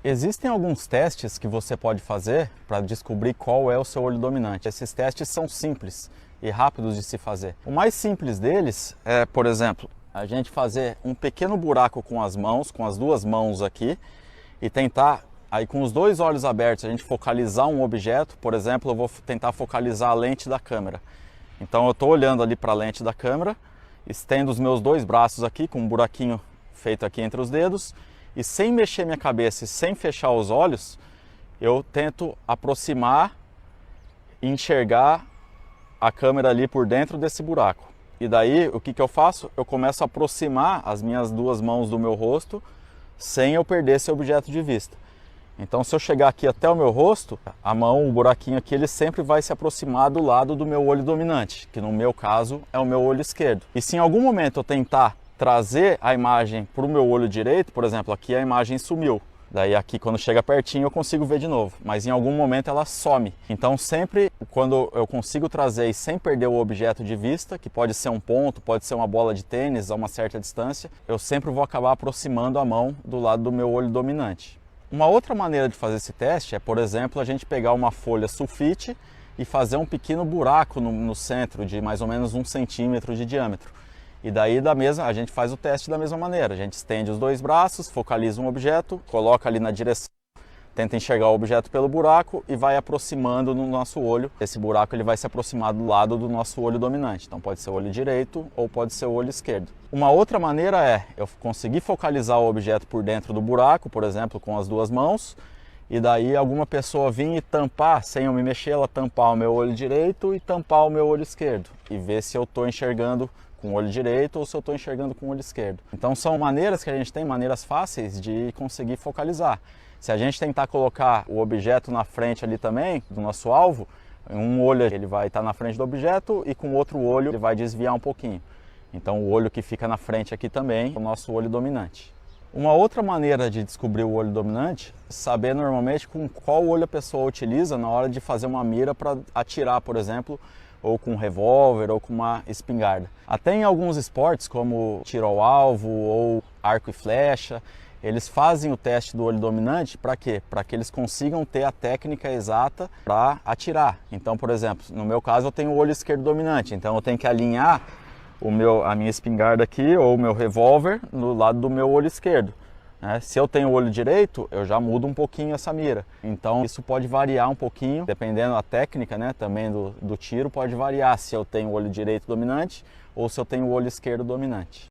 Existem alguns testes que você pode fazer para descobrir qual é o seu olho dominante. Esses testes são simples e rápidos de se fazer. O mais simples deles é, por exemplo, a gente fazer um pequeno buraco com as mãos, com as duas mãos aqui, e tentar, aí com os dois olhos abertos, a gente focalizar um objeto. Por exemplo, eu vou tentar focalizar a lente da câmera. Então eu estou olhando ali para a lente da câmera, estendo os meus dois braços aqui, com um buraquinho feito aqui entre os dedos, e sem mexer minha cabeça e sem fechar os olhos, eu tento aproximar e enxergar a câmera ali por dentro desse buraco. E daí, o que eu faço? Eu começo a aproximar as minhas duas mãos do meu rosto, sem eu perder esse objeto de vista. Então, se eu chegar aqui até o meu rosto, a mão, o buraquinho aqui, ele sempre vai se aproximar do lado do meu olho dominante, que no meu caso é o meu olho esquerdo. E se em algum momento eu tentar trazer a imagem para o meu olho direito, por exemplo, aqui a imagem sumiu. Daí aqui, quando chega pertinho, eu consigo ver de novo, mas em algum momento ela some. Então sempre quando eu consigo trazer e sem perder o objeto de vista, que pode ser um ponto, pode ser uma bola de tênis a uma certa distância, eu sempre vou acabar aproximando a mão do lado do meu olho dominante. Uma outra maneira de fazer esse teste é, por exemplo, a gente pegar uma folha sulfite e fazer um pequeno buraco no centro de mais ou menos 1 centímetro de diâmetro. E daí a gente faz o teste da mesma maneira. A gente estende os dois braços, focaliza um objeto, coloca ali na direção, tenta enxergar o objeto pelo buraco e vai aproximando no nosso olho. Esse buraco ele vai se aproximar do lado do nosso olho dominante. Então pode ser o olho direito ou pode ser o olho esquerdo. Uma outra maneira é eu conseguir focalizar o objeto por dentro do buraco, por exemplo, com as duas mãos, e daí alguma pessoa vir e tampar, sem eu me mexer, ela tampar o meu olho direito e tampar o meu olho esquerdo. E ver se eu estou enxergando com o olho direito ou se eu estou enxergando com o olho esquerdo. Então são maneiras que a gente tem, maneiras fáceis de conseguir focalizar. Se a gente tentar colocar o objeto na frente ali também, do nosso alvo, um olho ele vai estar na frente do objeto e com o outro olho ele vai desviar um pouquinho. Então o olho que fica na frente aqui também é o nosso olho dominante. Uma outra maneira de descobrir o olho dominante é saber normalmente com qual olho a pessoa utiliza na hora de fazer uma mira para atirar, por exemplo, ou com um revólver ou com uma espingarda. Até em alguns esportes, como tiro ao alvo ou arco e flecha, eles fazem o teste do olho dominante para quê? Para que eles consigam ter a técnica exata para atirar. Então, por exemplo, no meu caso eu tenho o olho esquerdo dominante, então eu tenho que alinhar a minha espingarda aqui ou o meu revólver no lado do meu olho esquerdo. Se eu tenho o olho direito, eu já mudo um pouquinho essa mira. Então isso pode variar um pouquinho, dependendo da técnica, né, também do tiro, pode variar se eu tenho o olho direito dominante ou se eu tenho o olho esquerdo dominante.